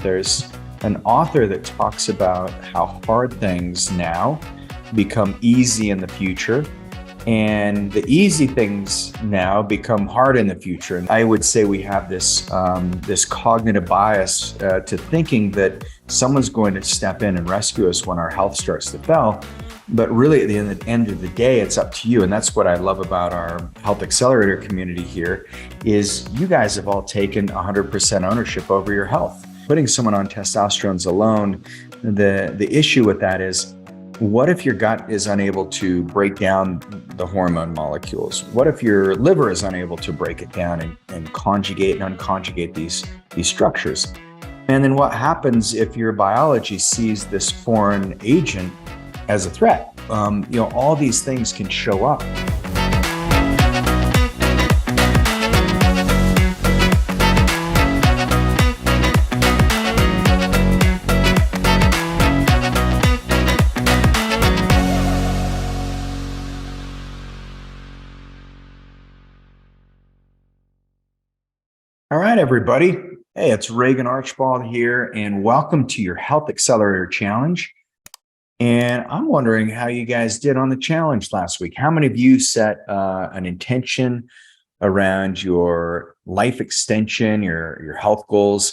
There's an author that talks about how hard things now become easy in the future, and the easy things now become hard in the future. And I would say we have this cognitive bias to thinking that someone's going to step in and rescue us when our health starts to fail. But really, at the end of the day, it's up to you. And that's what I love about our Health Accelerator community here is you guys have all taken 100% ownership over your health. Putting someone on testosterone alone, the issue with that is, what if your gut is unable to break down the hormone molecules? What if your liver is unable to break it down and conjugate and unconjugate these structures? And then what happens if your biology sees this foreign agent as a threat? All these things can show up. All right, everybody. Hey, it's Regan Archibald here, and welcome to your Health Accelerator Challenge. And I'm wondering how you guys did on the challenge last week. How many of you set an intention around your life extension, your health goals?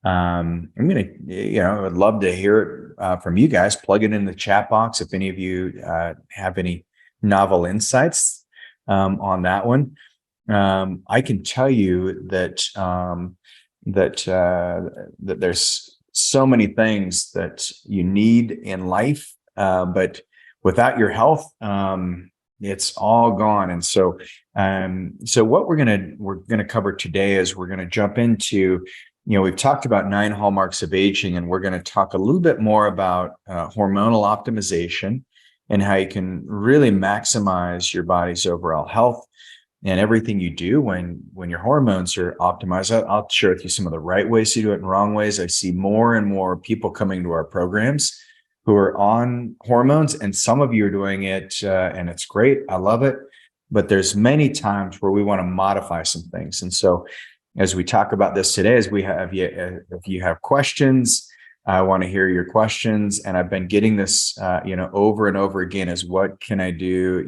I'm gonna, I'd love to hear it from you guys. Plug it in the chat box if any of you have any novel insights on that one. I can tell you that that there's so many things that you need in life, but without your health, it's all gone. And so what we're gonna cover today is we're gonna jump into, we've talked about 9 hallmarks of aging, and we're gonna talk a little bit more about hormonal optimization and how you can really maximize your body's overall health and everything you do when your hormones are optimized. I'll share with you some of the right ways to do it and wrong ways. I see more and more people coming to our programs who are on hormones, and some of you are doing it, and it's great. I love it. But there's many times where we want to modify some things. And so as we talk about this today, if you have questions, I want to hear your questions. And I've been getting this, over and over again, is what can I do?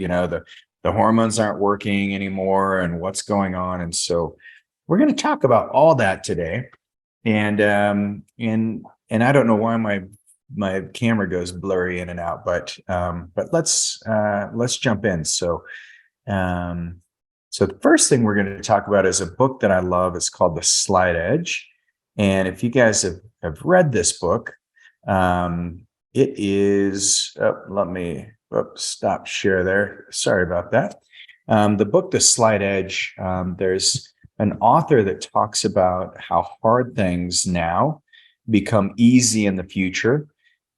The hormones aren't working anymore, and what's going on. And so we're going to talk about all that today. And I don't know why my camera goes blurry in and out, but let's jump in. So the first thing we're going to talk about is a book that I love. It's called The Slight Edge. And if you guys have read this book, it is, let me stop share there. Sorry about that. The book, The Slight Edge, there's an author that talks about how hard things now become easy in the future,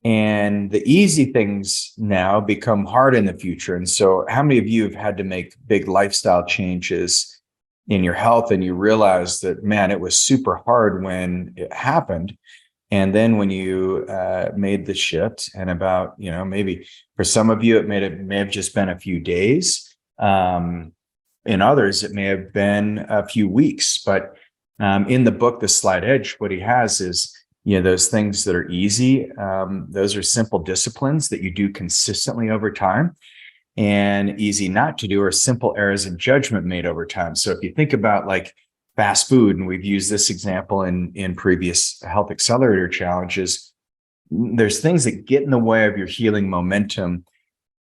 and the easy things now become hard in the future. And so how many of you have had to make big lifestyle changes in your health, and you realize that, man, it was super hard when it happened? And then when you made the shift, and about, maybe for some of you, it may have just been a few days. In others, it may have been a few weeks. But in the book, The Slight Edge, what he has is, those things that are easy. Those are simple disciplines that you do consistently over time. And easy not to do are simple errors in judgment made over time. So if you think about like fast food, and we've used this example in previous Health Accelerator challenges, there's things that get in the way of your healing momentum.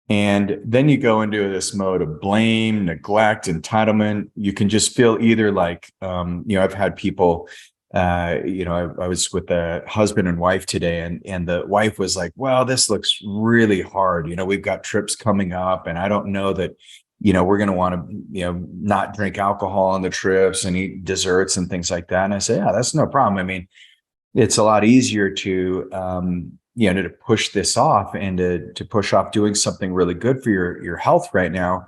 And then you go into this mode of blame, neglect, entitlement. You can just feel either like, I've had people, I was with a husband and wife today, and the wife was like, well, this looks really hard. We've got trips coming up, and I don't know that we're going to want to, not drink alcohol on the trips and eat desserts and things like that. And I say, yeah, that's no problem. I mean, it's a lot easier to, to push this off and to push off doing something really good for your health right now.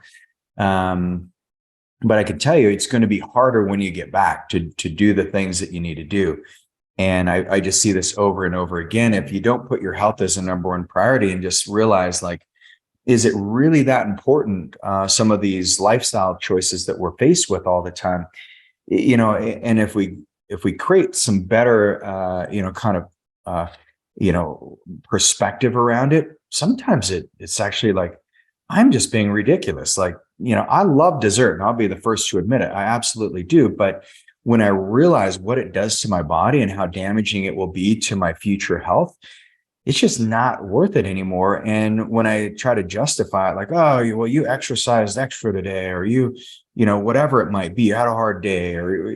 But I can tell you, it's going to be harder when you get back to do the things that you need to do. And I just see this over and over again. If you don't put your health as a number one priority and just realize, like, is it really that important? Some of these lifestyle choices that we're faced with all the time, and if we if we create some better, kind of, perspective around it, sometimes it's actually like, I'm just being ridiculous. Like, I love dessert and I'll be the first to admit it. I absolutely do. But when I realize what it does to my body and how damaging it will be to my future health, it's just not worth it anymore. And when I try to justify it, like, oh, well, you exercised extra today, or whatever it might be, you had a hard day, or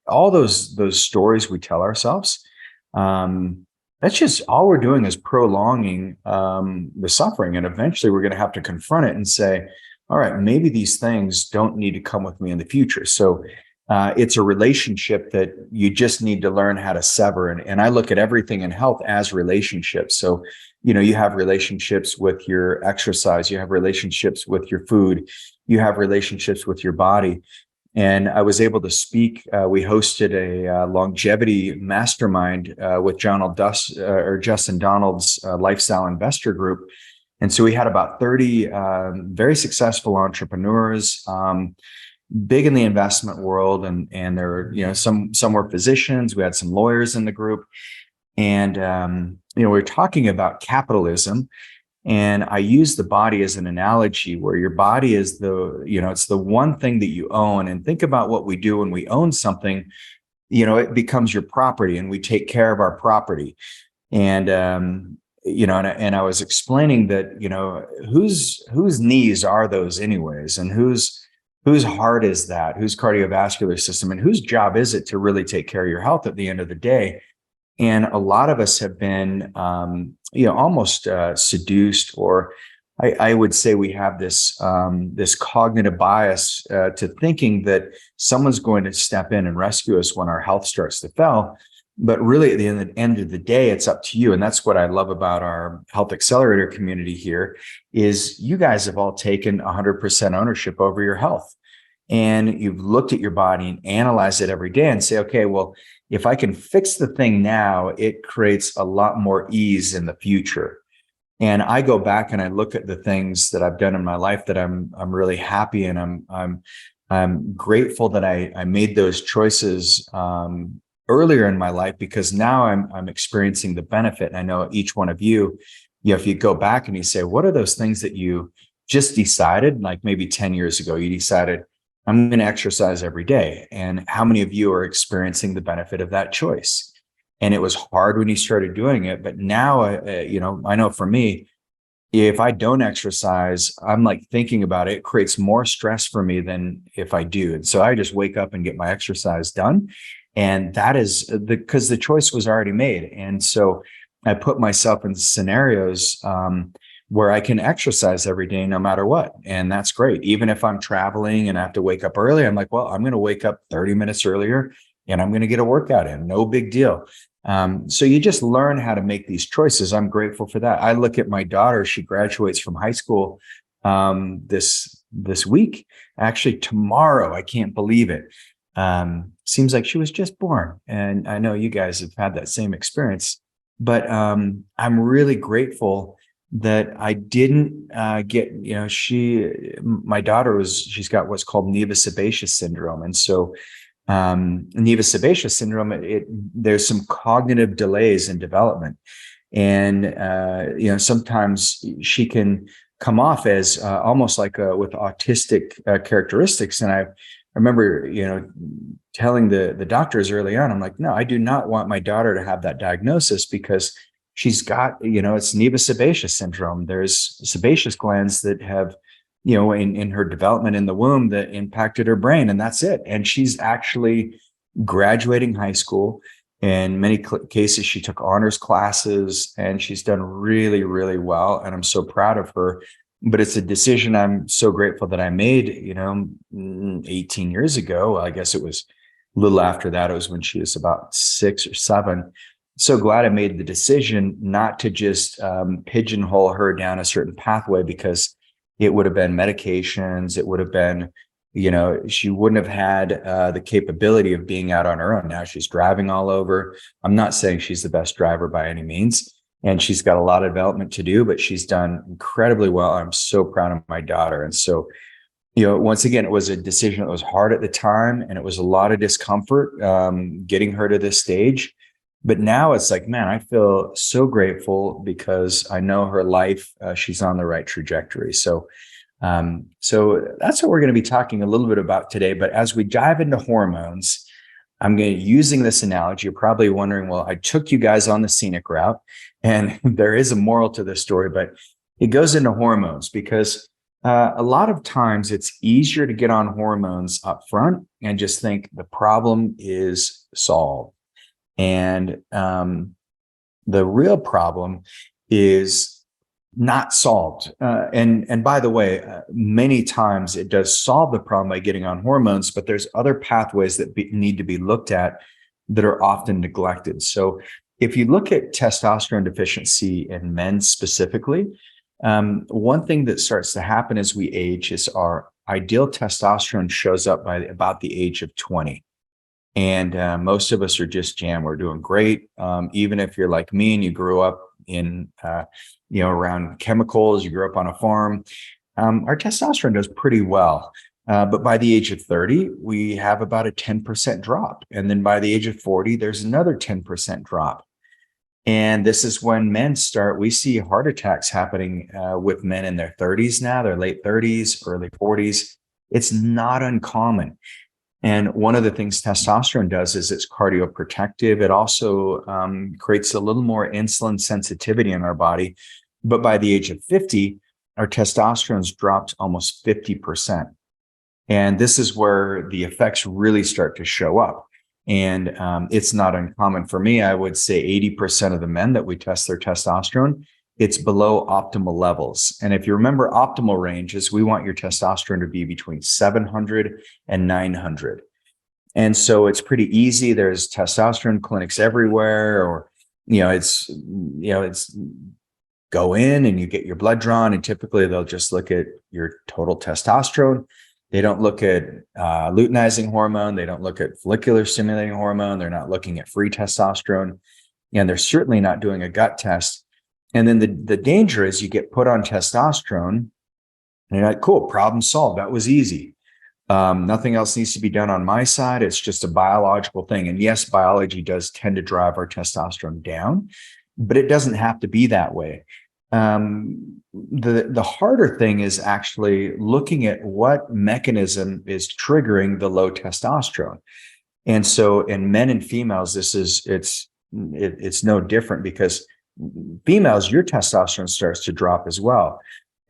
all those stories we tell ourselves, that's just all we're doing is prolonging the suffering. And eventually we're going to have to confront it and say, all right, maybe these things don't need to come with me in the future. So it's a relationship that you just need to learn how to sever. And I look at everything in health as relationships. So, you have relationships with your exercise, you have relationships with your food, you have relationships with your body. And I was able to speak. We hosted a longevity mastermind with Justin Donald's Lifestyle Investor Group. And so we had about 30 very successful entrepreneurs, big in the investment world, and there were some were physicians. We had some lawyers in the group, and we were talking about capitalism. And I use the body as an analogy, where your body is it's the one thing that you own. And think about what we do when we own something. It becomes your property, and we take care of our property. And and I was explaining that whose knees are those anyways, and whose heart is that, whose cardiovascular system, and whose job is it to really take care of your health at the end of the day. And a lot of us have been, almost seduced, or I would say we have this cognitive bias to thinking that someone's going to step in and rescue us when our health starts to fail. But really, at the end of the day, it's up to you. And that's what I love about our Health Accelerator community here, is you guys have all taken 100% ownership over your health. And you've looked at your body and analyzed it every day and say, okay, well, if I can fix the thing now, it creates a lot more ease in the future. And I go back and I look at the things that I've done in my life that I'm really happy, and I'm grateful that I made those choices earlier in my life, because now I'm experiencing the benefit. And I know each one of you, if you go back and you say, what are those things that you just decided, like maybe 10 years ago, you decided, I'm going to exercise every day. And how many of you are experiencing the benefit of that choice? And it was hard when you started doing it. But now, I know for me, if I don't exercise, I'm like thinking about it, it creates more stress for me than if I do. And so I just wake up and get my exercise done. And that is because the choice was already made. And so I put myself in scenarios where I can exercise every day, no matter what. And that's great. Even if I'm traveling and I have to wake up early, I'm like, well, I'm going to wake up 30 minutes earlier and I'm going to get a workout in. No big deal. So you just learn how to make these choices. I'm grateful for that. I look at my daughter. She graduates from high school this week. Actually, tomorrow. I can't believe it. Seems like she was just born. And I know you guys have had that same experience. But I'm really grateful that I didn't get, my daughter she's got what's called Nevus sebaceous syndrome. And so Nevus sebaceous syndrome, there's some cognitive delays in development. And, sometimes she can come off as almost like with autistic characteristics. And I remember, telling the doctors early on, I'm like, no, I do not want my daughter to have that diagnosis, because she's got, it's Nevus sebaceous syndrome. There's sebaceous glands that have, in her development in the womb, that impacted her brain, and that's it. And she's actually graduating high school. In many cases, she took honors classes, and she's done really, really well. And I'm so proud of her. But it's a decision I'm so grateful that I made, 18 years ago. I guess it was a little after that. It was when she was about 6 or 7. So glad I made the decision not to just pigeonhole her down a certain pathway, because it would have been medications. It would have been, she wouldn't have had the capability of being out on her own. Now she's driving all over. I'm not saying she's the best driver by any means, and she's got a lot of development to do, but she's done incredibly well. I'm so proud of my daughter. And so Once again, it was a decision that was hard at the time, and it was a lot of discomfort getting her to this stage. But now it's like, man, I feel so grateful because I know her life, she's on the right trajectory. So that's what we're going to be talking a little bit about today. But as we dive into hormones, I'm going to using this analogy. You're probably wondering, well, I took you guys on the scenic route, and there is a moral to this story, but it goes into hormones because a lot of times it's easier to get on hormones up front and just think the problem is solved. And the real problem is not solved. And by the way, many times it does solve the problem by getting on hormones, but there's other pathways that need to be looked at that are often neglected. So if you look at testosterone deficiency in men specifically, one thing that starts to happen as we age is our ideal testosterone shows up by about the age of 20. And most of us are just jammed. We're doing great. Even if you're like me and you grew up in, around chemicals, you grew up on a farm, our testosterone does pretty well. But by the age of 30, we have about a 10% drop. And then by the age of 40, there's another 10% drop. And this is when we see heart attacks happening with men in their 30s now, their late 30s, early 40s. It's not uncommon. And one of the things testosterone does is it's cardioprotective. It also creates a little more insulin sensitivity in our body. But by the age of 50, our testosterone's dropped almost 50%. And this is where the effects really start to show up. And it's not uncommon for me. I would say 80% of the men that we test their testosterone, it's below optimal levels. And if you remember optimal ranges, we want your testosterone to be between 700 and 900. And so it's pretty easy. There's testosterone clinics everywhere, or, it's go in and you get your blood drawn, and typically they'll just look at your total testosterone. They don't look at luteinizing hormone. They don't look at follicular stimulating hormone. They're not looking at free testosterone. And they're certainly not doing a gut test. And then the danger is you get put on testosterone and you're like, cool, problem solved. That was easy. Nothing else needs to be done on my side. It's just a biological thing. And yes, biology does tend to drive our testosterone down, but it doesn't have to be that way. The harder thing is actually looking at what mechanism is triggering the low testosterone. And so in men and females, it's no different, because females, your testosterone starts to drop as well.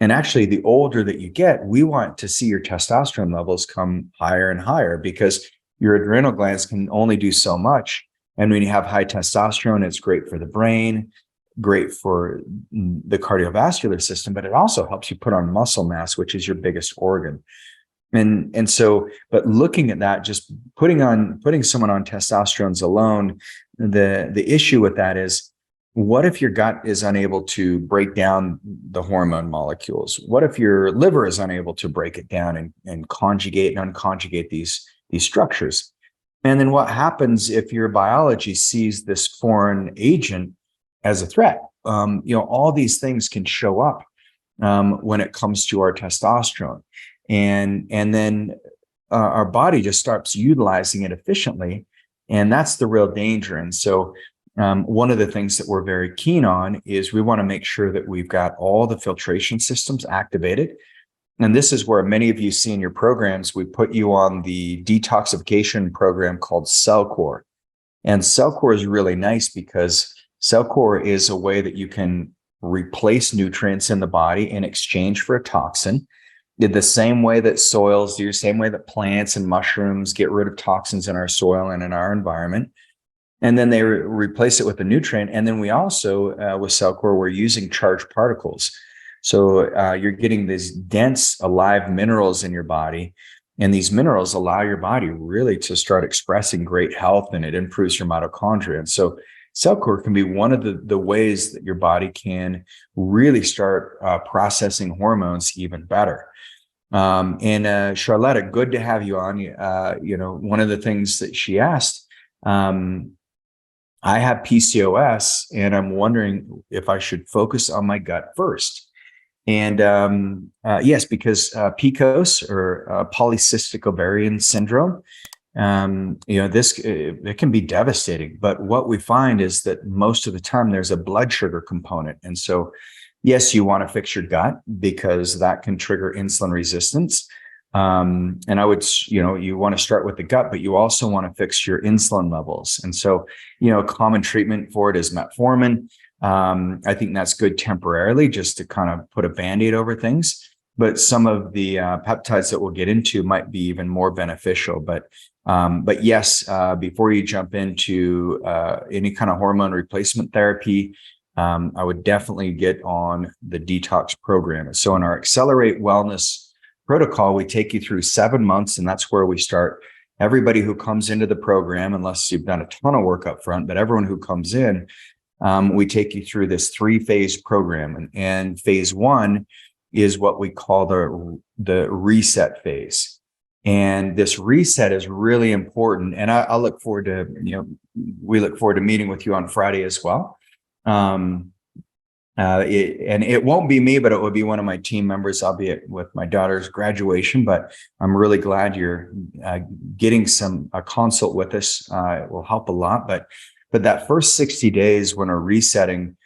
And actually, the older that you get, we want to see your testosterone levels come higher and higher, because your adrenal glands can only do so much. And when you have high testosterone, it's great for the brain, great for the cardiovascular system, but it also helps you put on muscle mass, which is your biggest organ. And so, but looking at that, just putting someone on testosterones alone, the issue with that is, what if your gut is unable to break down the hormone molecules? What if your liver is unable to break it down and conjugate and unconjugate these structures? And then what happens if your biology sees this foreign agent as a threat? All these things can show up when it comes to our testosterone. And then our body just starts utilizing it efficiently. And that's the real danger. And so one of the things that we're very keen on is we want to make sure that we've got all the filtration systems activated. And this is where many of you see in your programs, we put you on the detoxification program called CellCore. And CellCore is really nice because CellCore is a way that you can replace nutrients in the body in exchange for a toxin. The same way that soils do, the same way that plants and mushrooms get rid of toxins in our soil and in our environment. And then they replace it with a nutrient. And then we also, with CellCore, we're using charged particles. So you're getting these dense, alive minerals in your body. And these minerals allow your body really to start expressing great health, and it improves your mitochondria. And so CellCore can be one of the ways that your body can really start processing hormones even better. And Charlotta, good to have you on. One of the things that she asked, I have PCOS, and I'm wondering if I should focus on my gut first. And yes, because PCOS, or polycystic ovarian syndrome, this it can be devastating. But what we find is that most of the time there's a blood sugar component, and so yes, you want to fix your gut because that can trigger insulin resistance. And I would, you want to start with the gut, but you also want to fix your insulin levels. And so, common treatment for it is metformin. I think that's good temporarily just to kind of put a Band-Aid over things. But some of the peptides that we'll get into might be even more beneficial. But yes, before you jump into any kind of hormone replacement therapy, I would definitely get on the detox program. So in our Accelerate Wellness protocol, we take you through 7 months, and that's where we start everybody who comes into the program, unless you've done a ton of work up front, but everyone who comes in, we take you through this 3-phase program. And phase 1 is what we call the reset phase. And this reset is really important. And I look forward to, we look forward to meeting with you on Friday as well. It won't be me, but it will be one of my team members. I'll be with my daughter's graduation, but I'm really glad you're getting a consult with us. It will help a lot. But that first 60 days when we're resetting,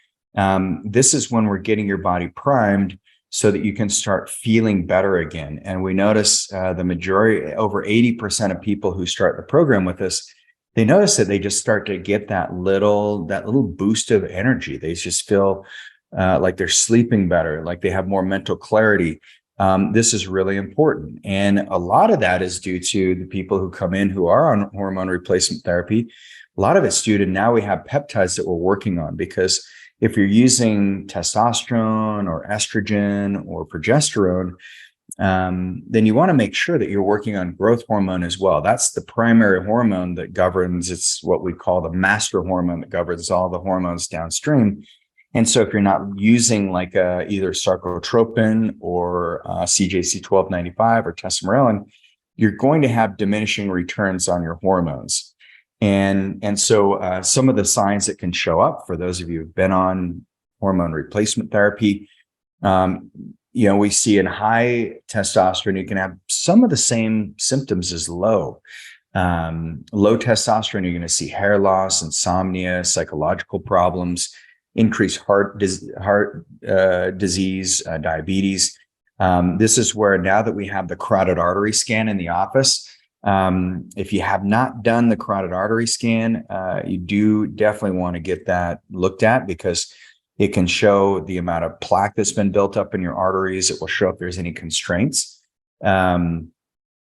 this is when we're getting your body primed so that you can start feeling better again. And we notice the majority, over 80% of people who start the program with us, they notice that they just start to get that little boost of energy. They just feel like they're sleeping better, like they have more mental clarity. This is really important. And a lot of that is due to the people who come in who are on hormone replacement therapy. A lot of it's due to now we have peptides that we're working on, because if you're using testosterone or estrogen or progesterone, then you want to make sure that you're working on growth hormone as well. That's the primary hormone that governs, it's what we call the master hormone that governs all the hormones downstream. And so if you're not using like either sarcotropin or CJC1295 or testosterone, you're going to have diminishing returns on your hormones. And so some of the signs that can show up for those of you who've been on hormone replacement therapy, we see in high testosterone, you can have some of the same symptoms as low. Low testosterone, you're going to see hair loss, insomnia, psychological problems, increased heart disease, diabetes. This is where, now that we have the carotid artery scan in the office, if you have not done the carotid artery scan, you do definitely want to get that looked at, because it can show the amount of plaque that's been built up in your arteries. It will show if there's any constraints. But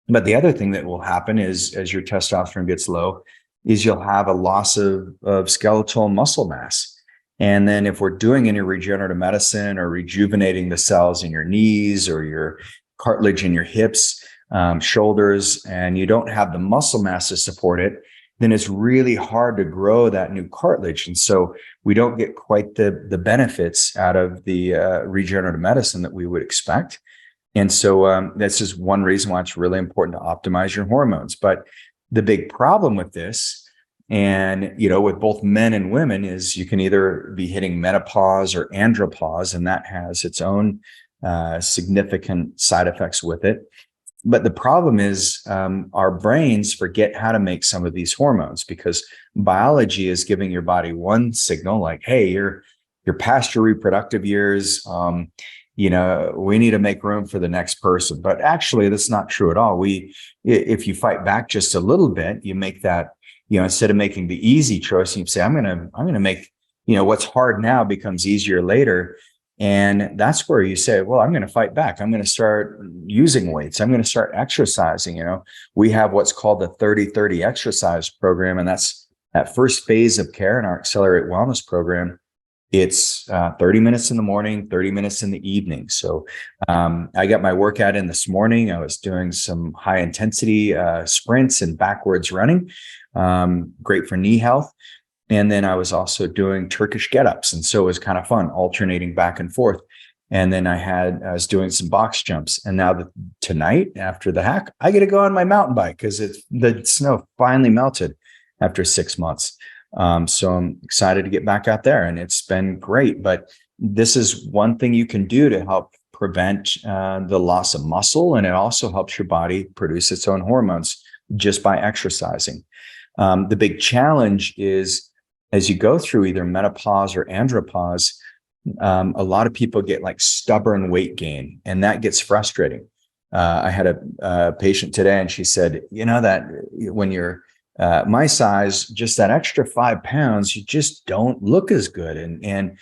the other thing that will happen is, as your testosterone gets low, is you'll have a loss of skeletal muscle mass. And then if we're doing any regenerative medicine or rejuvenating the cells in your knees or your cartilage in your hips, shoulders, and you don't have the muscle mass to support it, then it's really hard to grow that new cartilage. And so we don't get quite the benefits out of the regenerative medicine that we would expect. And so this is one reason why it's really important to optimize your hormones. But the big problem with this, and with both men and women, is you can either be hitting menopause or andropause, and that has its own significant side effects with it. But the problem is our brains forget how to make some of these hormones, because biology is giving your body one signal like, hey, you're past your reproductive years. We need to make room for the next person. But actually, that's not true at all. If you fight back just a little bit, you make that, instead of making the easy choice, you say, I'm gonna make, what's hard now becomes easier later. And that's where you say, well, I'm going to fight back. I'm going to start using weights. I'm going to start exercising. We have what's called the 30-30 exercise program. And that's that first phase of care in our Accelerate Wellness program. It's 30 minutes in the morning, 30 minutes in the evening. So I got my workout in this morning. I was doing some high intensity sprints and backwards running. Great for knee health. And then I was also doing Turkish get-ups. And so it was kind of fun, alternating back and forth. And then I was doing some box jumps. And now tonight, after the hack, I get to go on my mountain bike because the snow finally melted after 6 months. So I'm excited to get back out there, and it's been great. But this is one thing you can do to help prevent the loss of muscle, and it also helps your body produce its own hormones just by exercising. The big challenge is as you go through either menopause or andropause, a lot of people get like stubborn weight gain, and that gets frustrating. I had a patient today, and she said, that when you're my size, just that extra 5 pounds, you just don't look as good. And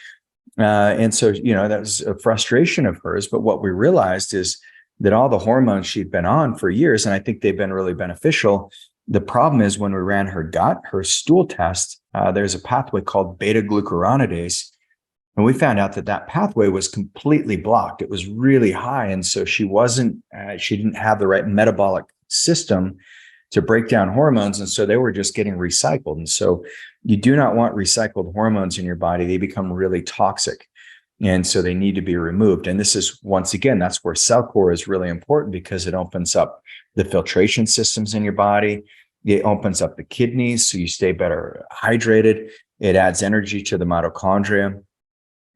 so, that was a frustration of hers. But what we realized is that all the hormones she'd been on for years, and I think they've been really beneficial. The problem is when we ran her gut, her stool test, there's a pathway called beta glucuronidase. And we found out that pathway was completely blocked. It was really high. And so she didn't have the right metabolic system to break down hormones. And so they were just getting recycled. And so you do not want recycled hormones in your body. They become really toxic. And so they need to be removed. And this is, once again, that's where CellCore is really important, because it opens up the filtration systems in your body. It opens up the kidneys, so you stay better hydrated. It adds energy to the mitochondria.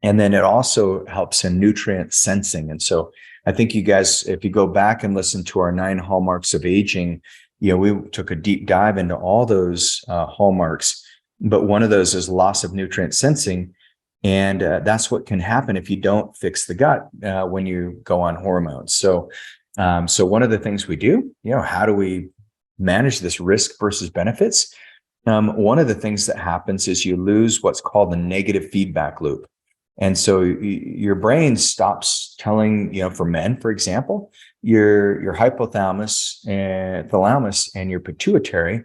And then it also helps in nutrient sensing. And so I think you guys, if you go back and listen to our 9 hallmarks of aging, we took a deep dive into all those hallmarks. But one of those is loss of nutrient sensing. And that's what can happen if you don't fix the gut when you go on hormones. So one of the things we do, how do we manage this risk versus benefits? One of the things that happens is you lose what's called the negative feedback loop. And so your brain stops telling, for men, for example, your hypothalamus and thalamus and your pituitary,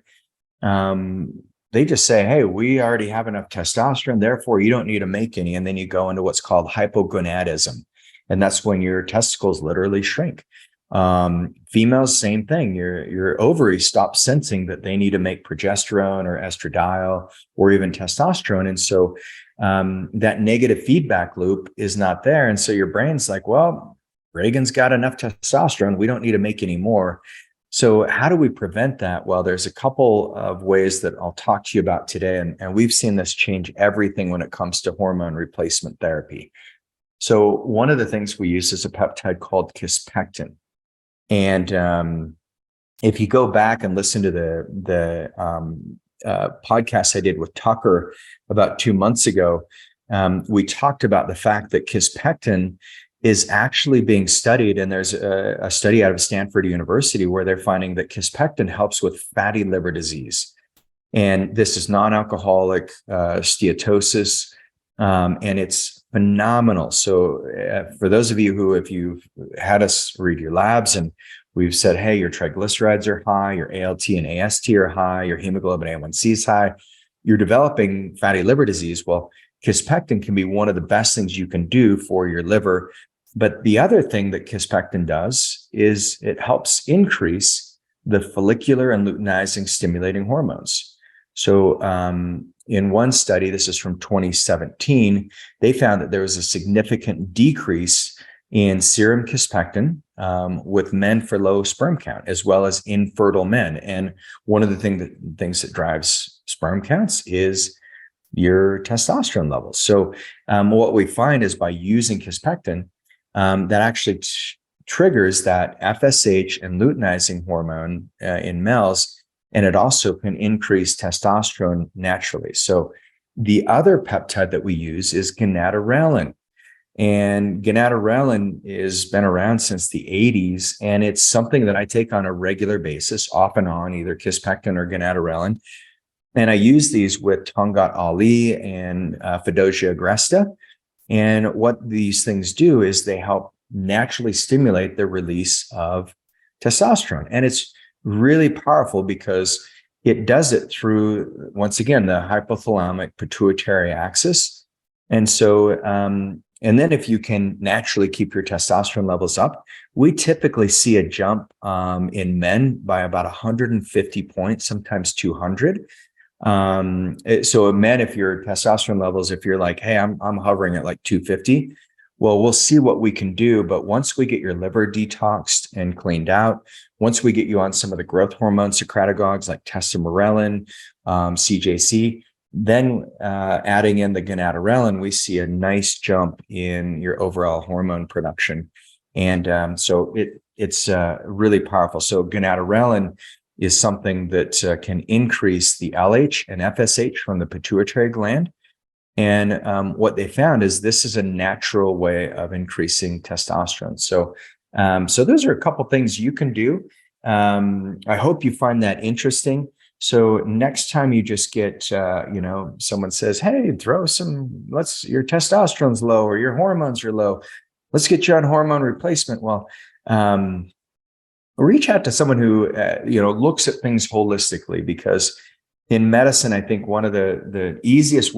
they just say, hey, we already have enough testosterone, therefore you don't need to make any. And then you go into what's called hypogonadism. And that's when your testicles literally shrink. Females, same thing. Your ovaries stop sensing that they need to make progesterone or estradiol or even testosterone. And so that negative feedback loop is not there. And so your brain's like, well, Reagan's got enough testosterone. We don't need to make any more. So how do we prevent that? Well, there's a couple of ways that I'll talk to you about today. And we've seen this change everything when it comes to hormone replacement therapy. So one of the things we use is a peptide called Pectin. And if you go back and listen to the podcast I did with Tucker about 2 months ago, we talked about the fact that Pectin is actually being studied. And there's a study out of Stanford University where they're finding that Pectin helps with fatty liver disease. And this is non-alcoholic steatosis, and it's phenomenal. So for those of you who, if you've had us read your labs and we've said, hey, your triglycerides are high, your ALT and AST are high, your hemoglobin A1C is high, you're developing fatty liver disease. Well, Pectin can be one of the best things you can do for your liver. But the other thing that Pectin does is it helps increase the follicular and luteinizing stimulating hormones. So in one study, this is from 2017, they found that there was a significant decrease in serum Pectin with men for low sperm count, as well as infertile men. And one of the things that drives sperm counts is your testosterone levels. So what we find is by using Pectin, that actually triggers that FSH and luteinizing hormone in males, and it also can increase testosterone naturally. So the other peptide that we use is Gonadoreline. And Gonadoreline has been around since the 80s, and it's something that I take on a regular basis, off and on, either Pectin or Gonadoreline. And I use these with Tongat Ali and Fedosia agresta. And what these things do is they help naturally stimulate the release of testosterone. And it's really powerful because it does it through, once again, the hypothalamic pituitary axis. And so, and then if you can naturally keep your testosterone levels up, we typically see a jump in men by about 150 points, sometimes 200. So men, if your testosterone levels, if you're like, hey, I'm hovering at like 250, well, we'll see what we can do. But once we get your liver detoxed and cleaned out, once we get you on some of the growth hormone secretagogues like testosterone, CJC, Then adding in the Gonadoreline, we see a nice jump in your overall hormone production. And so it's really powerful. So Gonadoreline is something that can increase the LH and FSH from the pituitary gland. And what they found is this is a natural way of increasing testosterone. So those are a couple things you can do. I hope you find that interesting. So next time you just get, someone says, hey, your testosterone's low or your hormones are low. Let's get you on hormone replacement. Well, reach out to someone who, looks at things holistically, because in medicine, I think one of the easiest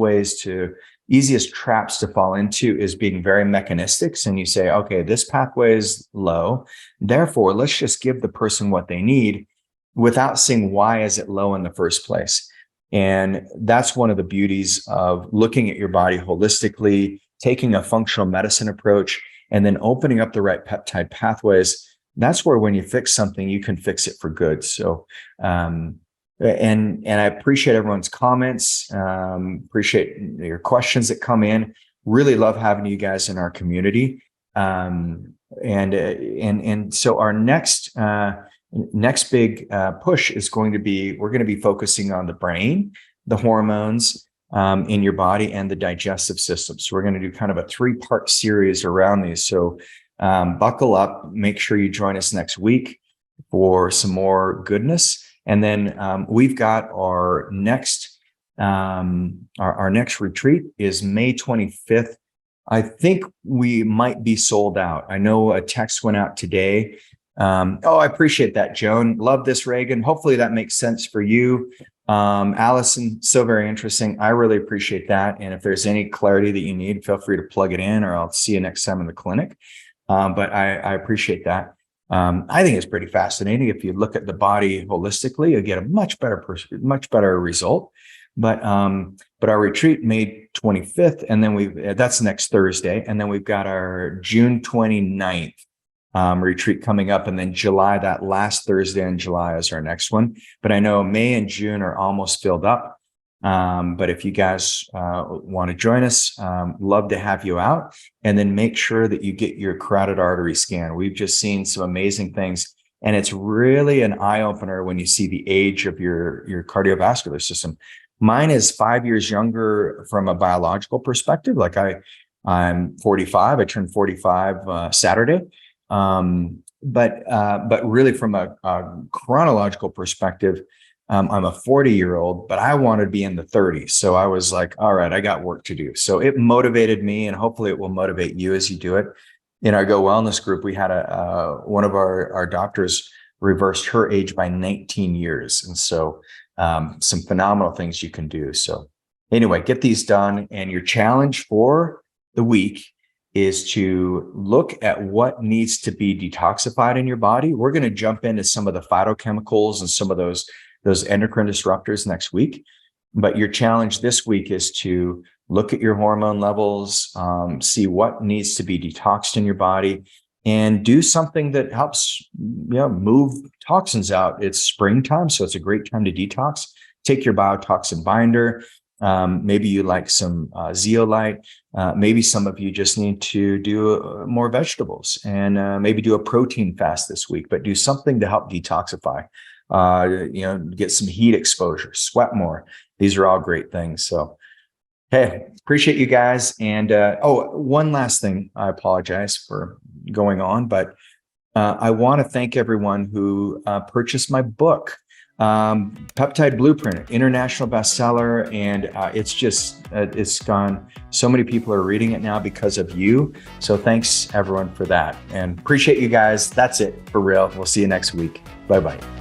traps to fall into is being very mechanistic. And you say, okay, this pathway is low, therefore, let's just give the person what they need without seeing why is it low in the first place. And that's one of the beauties of looking at your body holistically, taking a functional medicine approach, and then opening up the right peptide pathways. That's where when you fix something, you can fix it for good. So, and I appreciate everyone's comments, appreciate your questions that come in. Really love having you guys in our community. And so our next big push is going to be, we're going to be focusing on the brain, the hormones in your body, and the digestive system. So we're going to do kind of a 3-part series around these. So buckle up, make sure you join us next week for some more goodness. And then we've got our next retreat is May 25th. I think we might be sold out. I know a text went out today. I appreciate that, Joan. Love this, Regan. Hopefully that makes sense for you. Allison, so very interesting. I really appreciate that. And if there's any clarity that you need, feel free to plug it in, or I'll see you next time in the clinic. But I appreciate that. I think it's pretty fascinating. If you look at the body holistically, you get a much better result. But our retreat May 25th, and then that's next Thursday, and then we've got our June 29th retreat coming up, and then July, that last Thursday in July is our next one. But I know May and June are almost filled up. But if you guys want to join us, love to have you out. And then make sure that you get your carotid artery scan. We've just seen some amazing things, and it's really an eye-opener when you see the age of your cardiovascular system. Mine is 5 years younger from a biological perspective. Like I'm 45. I turned 45 Saturday. But really from a chronological perspective, I'm a 40-year-old, but I wanted to be in the 30s. So I was like, all right, I got work to do. So it motivated me, and hopefully it will motivate you as you do it. In our Go Wellness group, we had one of our doctors reversed her age by 19 years. And so some phenomenal things you can do. So anyway, get these done. And your challenge for the week is to look at what needs to be detoxified in your body. We're going to jump into some of the phytochemicals and some of those endocrine disruptors next week. But your challenge this week is to look at your hormone levels, see what needs to be detoxed in your body, and do something that helps move toxins out. It's springtime, so it's a great time to detox. Take your biotoxin binder. Maybe you like some zeolite. Maybe some of you just need to do more vegetables, and maybe do a protein fast this week, but do something to help detoxify. Get some heat exposure, sweat more. These are all great things. So, hey, appreciate you guys. And one last thing. I apologize for going on, but I want to thank everyone who purchased my book. Peptide Blueprint, international bestseller, and it's gone. So many people are reading it now because of you. So thanks everyone for that, and appreciate you guys. That's it for real. We'll see you next week. Bye-bye.